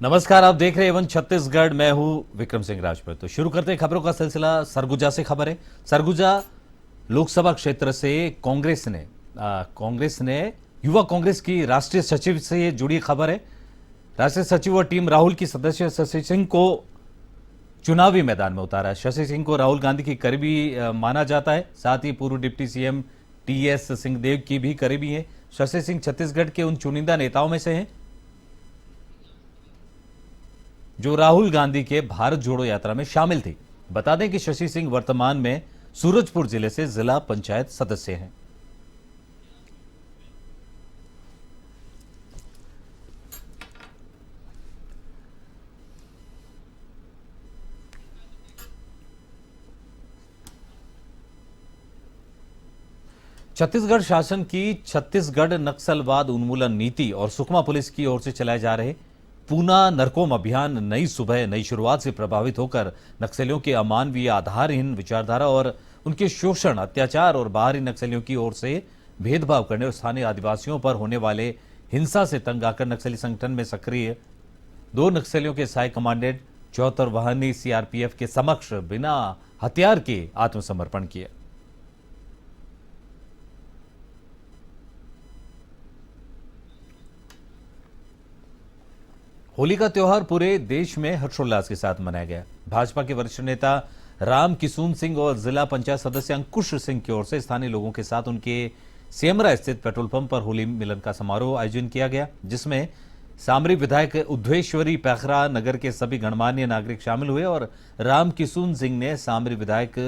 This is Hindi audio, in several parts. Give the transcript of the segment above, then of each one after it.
नमस्कार, आप देख रहे हैं एवन छत्तीसगढ़। मैं हूं विक्रम सिंह राजपूत। तो शुरू करते हैं खबरों का सिलसिला। सरगुजा से खबर है। सरगुजा लोकसभा क्षेत्र से कांग्रेस ने युवा कांग्रेस की राष्ट्रीय सचिव से जुड़ी खबर है। राष्ट्रीय सचिव और टीम राहुल की सदस्य शशि सिंह को चुनावी मैदान में उतारा है। शशि सिंह को राहुल गांधी की करीबी माना जाता है। साथ ही पूर्व डिप्टी सीएम टीएस सिंहदेव की भी करीबी है। शशि सिंह छत्तीसगढ़ के उन चुनिंदा नेताओं में से हैं जो राहुल गांधी के भारत जोड़ो यात्रा में शामिल थी। बता दें कि शशि सिंह वर्तमान में सूरजपुर जिले से जिला पंचायत सदस्य हैं। छत्तीसगढ़ शासन की छत्तीसगढ़ नक्सलवाद उन्मूलन नीति और सुकमा पुलिस की ओर से चलाए जा रहे पूना नरकोम अभियान नई सुबह नई शुरुआत से प्रभावित होकर नक्सलियों के अमानवीय आधारहीन विचारधारा और उनके शोषण, अत्याचार और बाहरी नक्सलियों की ओर से भेदभाव करने और स्थानीय आदिवासियों पर होने वाले हिंसा से तंग आकर नक्सली संगठन में सक्रिय दो नक्सलियों के सहायक कमांडेंट 74 वाहिनी सीआरपीएफ के समक्ष बिना हथियार के आत्मसमर्पण किया। होली का त्योहार पूरे देश में हर्षोल्लास के साथ मनाया गया। भाजपा के वरिष्ठ नेता राम किशुन सिंह और जिला पंचायत सदस्य अंकुश सिंह की ओर से स्थानीय लोगों के साथ उनके सेमरा स्थित पेट्रोल पंप पर होली मिलन का समारोह आयोजन किया गया, जिसमें सामरी विधायक उद्धवेश्वरी पैखरा नगर के सभी गणमान्य नागरिक शामिल हुए और राम किशुन सिंह ने सामरी विधायक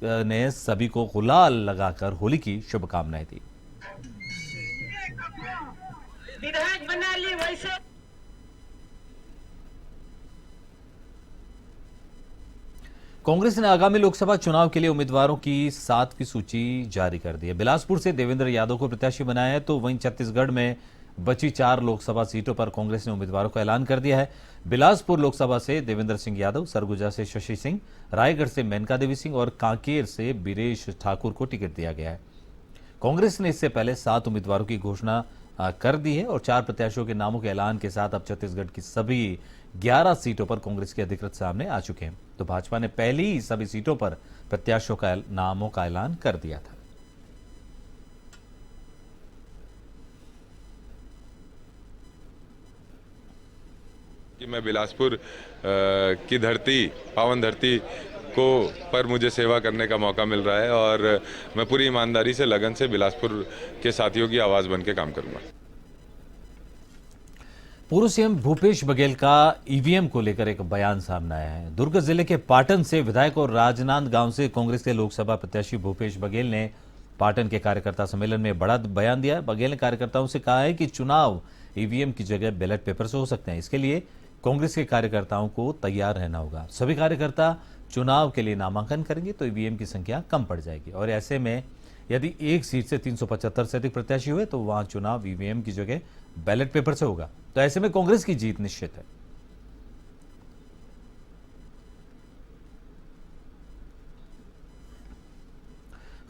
ने सभी को गुलाल लगाकर होली की शुभकामनाएं दी। विधायक बना ली वैसे कांग्रेस ने आगामी लोकसभा चुनाव के लिए उम्मीदवारों की 7वीं सूची जारी कर दी है। बिलासपुर से देवेंद्र यादव को प्रत्याशी बनाया है, तो वहीं छत्तीसगढ़ में बची 4 लोकसभा सीटों पर कांग्रेस ने उम्मीदवारों का ऐलान कर दिया है। बिलासपुर लोकसभा से देवेंद्र सिंह यादव, सरगुजा से शशि सिंह, रायगढ़ से मेनका देवी सिंह और कांकेर से बीरेश ठाकुर को टिकट दिया गया है। कांग्रेस ने इससे पहले 7 उम्मीदवारों की घोषणा कर दी है और 4 प्रत्याशियों के नामों के ऐलान के साथ अब छत्तीसगढ़ की सभी 11 सीटों पर कांग्रेस के अधिकृत सामने आ चुके हैं। तो भाजपा ने पहली ही सभी सीटों पर प्रत्याशियों का नामों का ऐलान कर दिया था। कि मैं बिलासपुर की धरती, पावन धरती को पर मुझे सेवा करने का मौका मिल रहा है और मैं पूरी ईमानदारी से, लगन से बिलासपुर के साथियों की आवाज बन के काम करूंगा। पूर्व सीएम भूपेश बघेल का ईवीएम को लेकर एक बयान सामने आया है। दुर्ग जिले के पाटन से विधायक और राजनांद गांव से कांग्रेस के लोकसभा प्रत्याशी भूपेश बघेल ने पाटन के कार्यकर्ता सम्मेलन में बड़ा बयान दिया है। बघेल ने कार्यकर्ताओं से कहा है कि चुनाव ईवीएम की जगह बैलेट पेपर से हो सकते हैं। इसके लिए कांग्रेस के कार्यकर्ताओं को तैयार रहना होगा। सभी कार्यकर्ता चुनाव के लिए नामांकन करेंगे तो ईवीएम की संख्या कम पड़ जाएगी और ऐसे में यदि एक सीट से 375 से अधिक प्रत्याशी हुए तो वहां चुनाव ईवीएम की जगह बैलेट पेपर से होगा। तो ऐसे में कांग्रेस की जीत निश्चित है।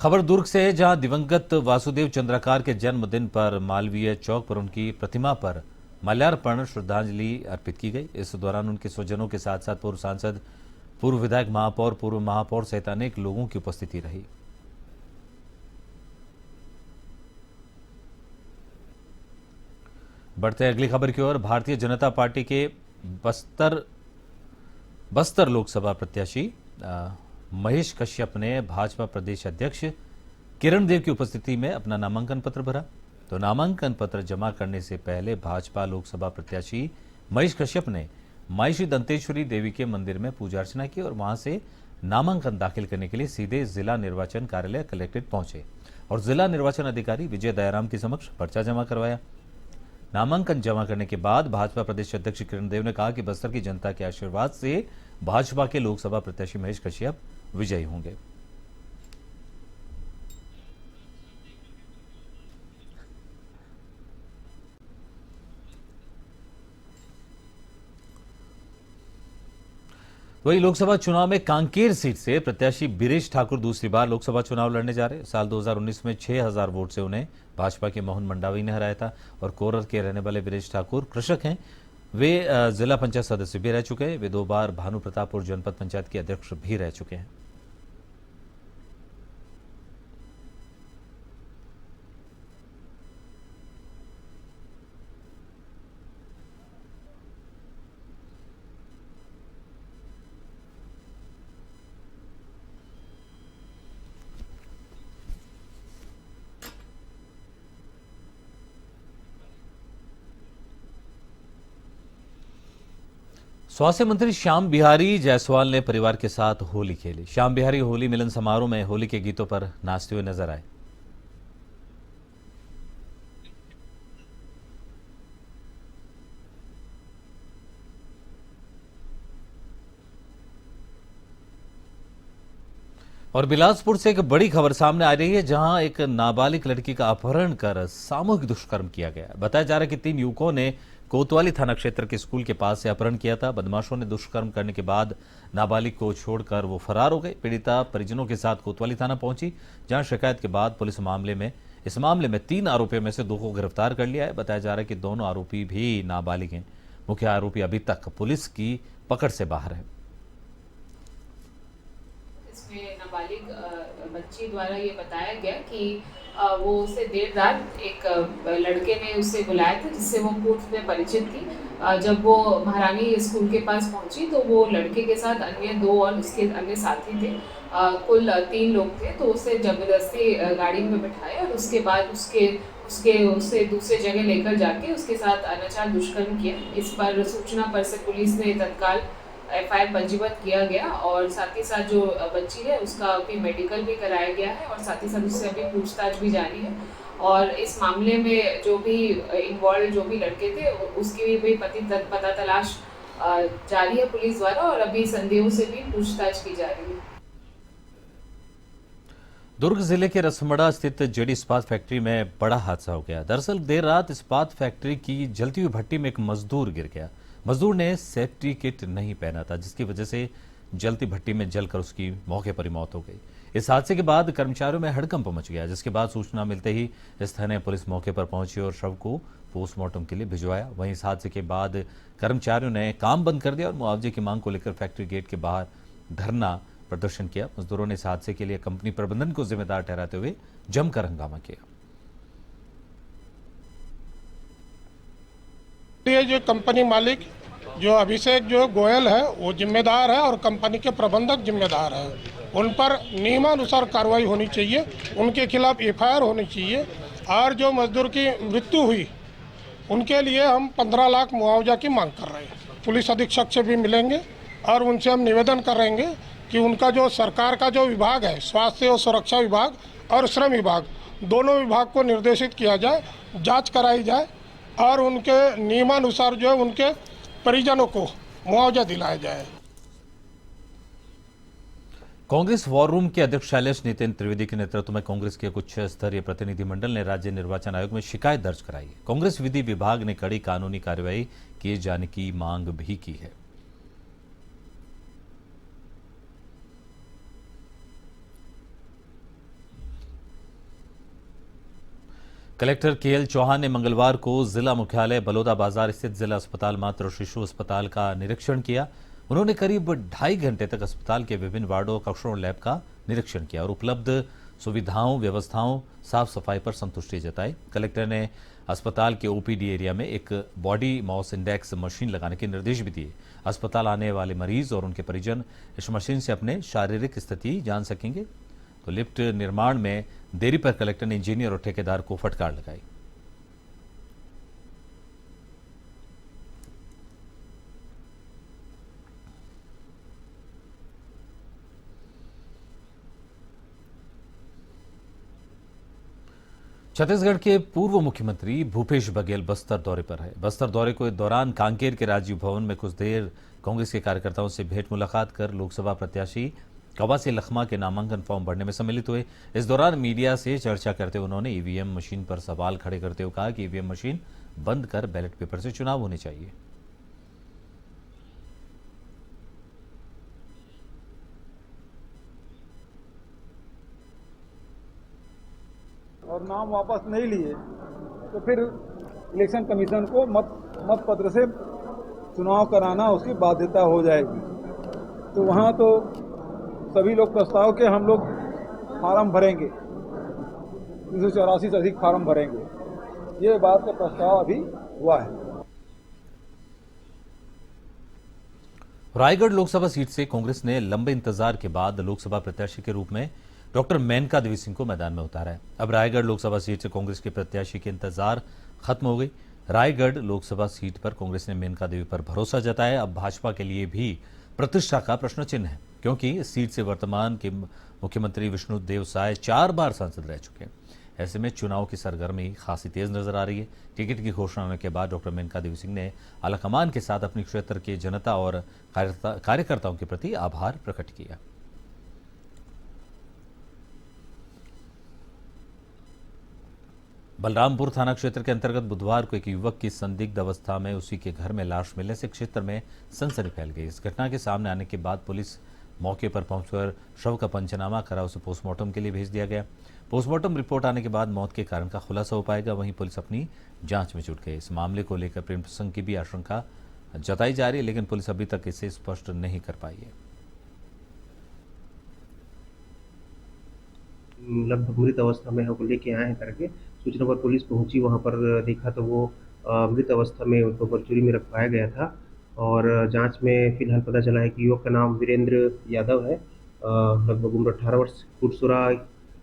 खबर दुर्ग से है, जहां दिवंगत वासुदेव चंद्राकार के जन्मदिन पर मालवीय चौक पर उनकी प्रतिमा पर माल्यार्पण श्रद्धांजलि अर्पित की गई। इस दौरान उनके स्वजनों के साथ साथ पूर्व सांसद, पूर्व विधायक, महापौर, पूर्व महापौर सहित अनेक लोगों की उपस्थिति रही। बढ़ते अगली खबर की ओर। भारतीय जनता पार्टी के बस्तर लोकसभा प्रत्याशी महेश कश्यप ने भाजपा प्रदेश अध्यक्ष किरण देव की उपस्थिति में अपना नामांकन पत्र भरा। तो नामांकन पत्र जमा करने से पहले भाजपा लोकसभा प्रत्याशी महेश कश्यप ने माई श्री दंतेश्वरी देवी के मंदिर में पूजा अर्चना की और वहां से नामांकन दाखिल करने के लिए सीधे जिला निर्वाचन कार्यालय कलेक्ट्रेट पहुंचे और जिला निर्वाचन अधिकारी विजय दयाराम के समक्ष पर्चा जमा करवाया। नामांकन जमा करने के बाद भाजपा प्रदेश अध्यक्ष किरण देव ने कहा कि बस्तर की जनता के आशीर्वाद से भाजपा के लोकसभा प्रत्याशी महेश कश्यप विजयी होंगे। वही लोकसभा चुनाव में कांकेर सीट से प्रत्याशी बीरेश ठाकुर दूसरी बार लोकसभा चुनाव लड़ने जा रहे। साल 2019 में 6000 वोट से उन्हें भाजपा के मोहन मंडावी ने हराया था और कोरर के रहने वाले बीरेश ठाकुर कृषक हैं। वे जिला पंचायत सदस्य भी रह चुके हैं। वे 2 बार भानु प्रतापपुर जनपद पंचायत के अध्यक्ष भी रह चुके हैं। स्वास्थ्य मंत्री श्याम बिहारी जायसवाल ने परिवार के साथ होली खेली। श्याम बिहारी होली मिलन समारोह में होली के गीतों पर नाचते हुए नजर आए। और बिलासपुर से एक बड़ी खबर सामने आ रही है, जहां एक नाबालिग लड़की का अपहरण कर सामूहिक दुष्कर्म किया गया। बताया जा रहा है कि 3 युवकों ने कोतवाली थाना क्षेत्र के स्कूल के पास से अपहरण किया था। बदमाशों ने दुष्कर्म करने के बाद नाबालिग को छोड़कर वो फरार हो गए। पीड़िता परिजनों के साथ कोतवाली थाना पहुंची, जहां शिकायत के बाद पुलिस इस मामले में 3 आरोपियों में से 2 को गिरफ्तार कर लिया है। बताया जा रहा है कि दोनों आरोपी भी नाबालिग हैं। मुख्य आरोपी अभी तक पुलिस की पकड़ से बाहर है। इसमें नाबालिग बच्ची द्वारा ये बताया गया कि वो उसे देर रात एक लड़के ने उसे बुलाया था, जिससे वो पूर्व में परिचित थी। जब वो महारानी स्कूल के पास पहुंची तो वो लड़के के साथ अन्य 2 और उसके अन्य साथी थे। कुल 3 लोग थे। तो उसे जबरदस्ती गाड़ी में बिठाया और उसके बाद उसे दूसरे जगह लेकर जाके उसके साथ अनाचार दुष्कर्म किया। इस पर सूचना पर से पुलिस ने तत्काल FIR पंजीबद्ध किया गया और साथ ही साथ जो बच्ची है उसका अभी मेडिकल भी कराया गया है और साथ ही साथ उससे अभी पूछताछ भी जारी है। और इस मामले में जो भी इन्वॉल्व जो भी लड़के थे उसकी भी पता तलाश जारी है पुलिस द्वारा और अभी संदेहों से भी पूछताछ की जा रही है। दुर्ग जिले के रसमड़ा स्थित जेडी इस्पात फैक्ट्री में बड़ा हादसा हो गया। दरअसल देर रात इस्पात फैक्ट्री की जलती हुई भट्टी में एक मजदूर गिर गया। मजदूर ने सेफ्टी किट नहीं पहना था, जिसकी वजह से जलती भट्टी में जलकर उसकी मौके पर ही मौत हो गई। इस हादसे के बाद कर्मचारियों में हड़कंप मच गया, जिसके बाद सूचना मिलते ही स्थानीय पुलिस मौके पर पहुंची और शव को पोस्टमार्टम के लिए भिजवाया। वहीं इस हादसे के बाद कर्मचारियों ने काम बंद कर दिया और मुआवजे की मांग को लेकर फैक्ट्री गेट के बाहर धरना प्रदर्शन किया। मजदूरों ने इस हादसे के लिए कंपनी प्रबंधन को जिम्मेदार ठहराते हुए जमकर हंगामा किया। ये जो कंपनी मालिक जो अभिषेक जो गोयल है वो जिम्मेदार है और कंपनी के प्रबंधक जिम्मेदार है। उन पर नियमानुसार कार्रवाई होनी चाहिए, उनके खिलाफ FIR होनी चाहिए। और जो मजदूर की मृत्यु हुई उनके लिए हम 15 लाख मुआवजा की मांग कर रहे हैं। पुलिस अधीक्षक से भी मिलेंगे और उनसे हम निवेदन करेंगे कि उनका जो सरकार का जो विभाग है, स्वास्थ्य और सुरक्षा विभाग और श्रम विभाग, दोनों विभाग को निर्देशित किया जाए, जांच कराई जाए और उनके नियमानुसार जो है उनके परिजनों को मुआवजा दिलाया जाए। कांग्रेस वॉर रूम के अध्यक्ष शैलेश नितिन त्रिवेदी के नेतृत्व में कांग्रेस के कुछ स्तरीय प्रतिनिधिमंडल ने राज्य निर्वाचन आयोग में शिकायत दर्ज कराई है। कांग्रेस विधि विभाग ने कड़ी कानूनी कार्रवाई किए जाने की मांग भी की है। कलेक्टर KL चौहान ने मंगलवार को जिला मुख्यालय बलौदा बाजार स्थित जिला अस्पताल मातृ शिशु अस्पताल का निरीक्षण किया। उन्होंने करीब 2.5 घंटे तक अस्पताल के विभिन्न वार्डों, कक्षों और लैब का निरीक्षण किया और उपलब्ध सुविधाओं, व्यवस्थाओं, साफ सफाई पर संतुष्टि जताई। कलेक्टर ने अस्पताल के OPD एरिया में एक बॉडी मास इंडेक्स मशीन लगाने के निर्देश भी दिए। अस्पताल आने वाले मरीज और उनके परिजन इस मशीन से अपने शारीरिक स्थिति जान सकेंगे। तो लिफ्ट निर्माण में देरी पर कलेक्टर ने इंजीनियर और ठेकेदार को फटकार लगाई। छत्तीसगढ़ के पूर्व मुख्यमंत्री भूपेश बघेल बस्तर दौरे पर है। बस्तर दौरे के दौरान कांकेर के राजीव भवन में कुछ देर कांग्रेस के कार्यकर्ताओं से भेंट मुलाकात कर लोकसभा प्रत्याशी कवासी लखमा के नामांकन फॉर्म भरने में सम्मिलित हुए। इस दौरान मीडिया से चर्चा करते हुए उन्होंने EVM मशीन पर सवाल खड़े करते हुए कहा कि EVM मशीन बंद कर बैलेट पेपर से चुनाव होने चाहिए। और नाम वापस नहीं लिए तो फिर इलेक्शन कमीशन को मत पत्र से चुनाव कराना उसकी बाध्यता हो जाएगी। तो वहाँ तो सभी लोग प्रस्ताव के हम लोग फार्म भरेंगे, 384 से अधिक फार्म भरेंगे, ये बात का प्रस्ताव अभी हुआ है। रायगढ़ लोकसभा सीट से कांग्रेस ने लंबे इंतजार के बाद लोकसभा प्रत्याशी के रूप में डॉक्टर मेनका देवी सिंह को मैदान में उतारा है। अब रायगढ़ लोकसभा सीट से कांग्रेस के प्रत्याशी के इंतजार खत्म हो गई। रायगढ़ लोकसभा सीट पर कांग्रेस ने मेनका देवी पर भरोसा जताया। अब भाजपा के लिए भी प्रतिष्ठा का प्रश्न चिन्ह है, क्योंकि इस सीट से वर्तमान के मुख्यमंत्री विष्णुदेव साय 4 बार सांसद रह चुके हैं। ऐसे में चुनाव की सरगर्मी खासी तेज नजर आ रही है। टिकट की घोषणा होने के बाद डॉक्टर मेनका देवी सिंह ने आलाकमान के साथ अपने क्षेत्र के जनता और कार्यकर्ताओं के प्रति आभार प्रकट किया। बलरामपुर थाना क्षेत्र के अंतर्गत बुधवार को एक युवक की संदिग्ध अवस्था में उसी के घर में लाश मिलने से क्षेत्र में सनसनी फैल गई। इस घटना के सामने आने के बाद पुलिस मौके पर पहुंचकर शव का पंचनामा करा उसे पोस्टमार्टम के लिए भेज दिया गया। पोस्टमार्टम रिपोर्ट आने के बाद मौत के कारण का खुलासा हो पाएगा। वहीं पुलिस अपनी जांच में जुट गई। इस मामले को लेकर प्रेम प्रसंग की भी आशंका जताई जा रही है, लेकिन पुलिस अभी तक इसे स्पष्ट नहीं कर पाई है। लगभग मृत अवस्था में हमको लेके आए हैं करके सूचना पर पुलिस पहुंची। वहां पर देखा तो वो मृत अवस्था में उनको बरचूरी में रखवाया गया था और जांच में फिलहाल पता चला है कि युवक का नाम वीरेंद्र यादव है। लगभग उम्र 18 वर्ष, कुरसुरा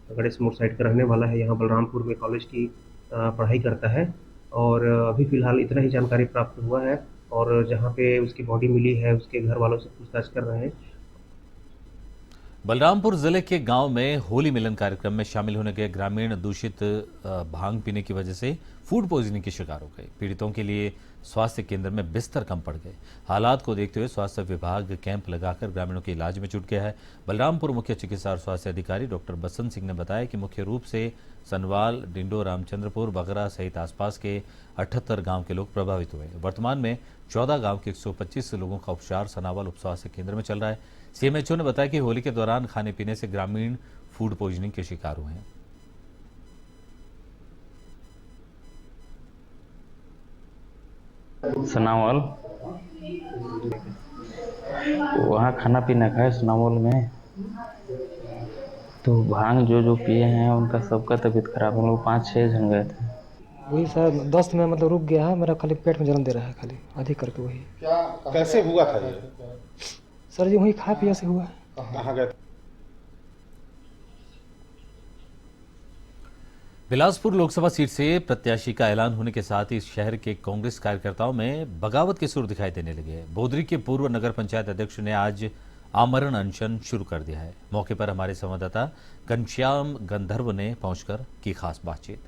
गणेश मोड़ साइड का रहने वाला है। यहाँ बलरामपुर में कॉलेज की पढ़ाई करता है और अभी फिलहाल इतना ही जानकारी प्राप्त हुआ है और जहाँ पे उसकी बॉडी मिली है उसके घर वालों से पूछताछ कर रहे हैं। बलरामपुर जिले के गांव में होली मिलन कार्यक्रम में शामिल होने गए ग्रामीण दूषित भांग पीने की वजह से फूड पॉइजनिंग के शिकार हो गए। पीड़ितों के लिए स्वास्थ्य केंद्र में बिस्तर कम पड़ गए। हालात को देखते हुए स्वास्थ्य विभाग कैंप लगाकर ग्रामीणों के इलाज में जुट गया है। बलरामपुर मुख्य चिकित्सा और स्वास्थ्य अधिकारी डॉक्टर बसंत सिंह ने बताया कि मुख्य रूप से सनवाल, डिंडो, रामचंद्रपुर, बगरा सहित आसपास के 78 गांव के लोग प्रभावित हुए। वर्तमान में 14 गांव के 125 लोगों का उपचार सनावल उप स्वास्थ्य केंद्र में चल रहा है। सीएमएचओ ने बताया कि होली के दौरान खाने पीने से ग्रामीण फूड पॉइजनिंग के शिकार हुए हैं। सनावल वहाँ खाना पीना खाए सनावल में, तो भांग जो पिए हैं उनका सबका तबीयत खराब। हम लोग 5-6 जन गए थे। वही सर दस्त में मतलब रुक गया है, मेरा खाली पेट में जलन दे रहा है खाली अधिक करके। वही क्या कैसे हुआ था ये? सर जी वही खा पिया से हुआ है। कहाँ गए? बिलासपुर लोकसभा सीट से प्रत्याशी का ऐलान होने के साथ ही शहर के कांग्रेस कार्यकर्ताओं में बगावत के सुर दिखाई देने लगे हैं। बोदरी के पूर्व नगर पंचायत अध्यक्ष ने आज आमरण अनशन शुरू कर दिया है। मौके पर हमारे संवाददाता घनश्याम गंधर्व ने पहुंचकर की खास बातचीत।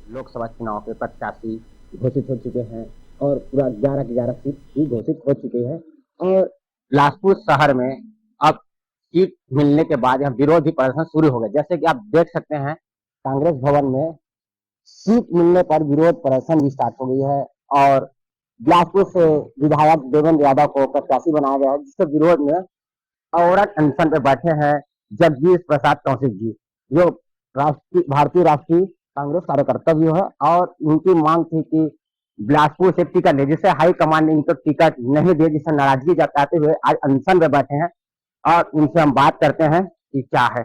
लोकसभा चुनाव के प्रत्याशी घोषित हो चुके हैं और पूरा 11 की 11 सीट भी घोषित हो चुके हैं और बिलासपुर शहर में अब सीट मिलने के बाद यहाँ विरोधी प्रदर्शन शुरू हो गए। जैसे कि आप देख सकते हैं कांग्रेस भवन में सीट मिलने पर विरोध प्रदर्शन भी स्टार्ट हो गई है और बिलासपुर से विधायक देवेंद्र यादव को प्रत्याशी बनाया गया है, जिसके विरोध में औरत अनशन पे बैठे हैं जगदीश प्रसाद कौशिक जी, जो भारतीय राष्ट्रीय कांग्रेस कार्यकर्ता भी है और उनकी मांग थी कि बिलासपुर से टिकट ले, जिसे हाईकमान ने इनको टिकट नहीं दिए, जिससे नाराजगी जताते हुए आज अनशन में बैठे हैं और उनसे हम बात करते हैं कि क्या है।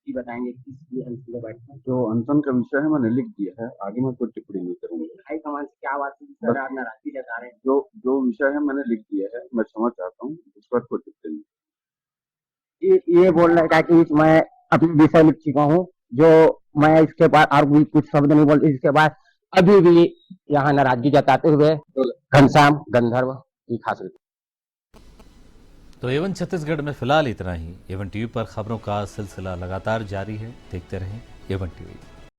बताएंगे किस अनशन में बैठे हैं? जो अनशन का विषय है मैंने लिख दिया है, आगे मैं कोई टिप्पणी नहीं करूंगा। हाईकमान से क्या बात है जिससे नाराजगी जता रहे हैं? जो विषय है मैंने लिख दिया है, मैं क्षमा चाहता हूँ, उस पर कोई टिप्पणी नहीं। ये बोल रहा है कि मैं अपनी विषय लिख चुका हूँ, जो मैं इसके बाद और भी कुछ शब्द नहीं बोलते। इसके बाद अभी भी यहाँ नाराजगी जताते हुए घनश्याम गंधर्व की खास रिपोर्ट। तो एवन छत्तीसगढ़ में फिलहाल इतना ही। एवन टीवी पर खबरों का सिलसिला लगातार जारी है, देखते रहें एवन टीवी।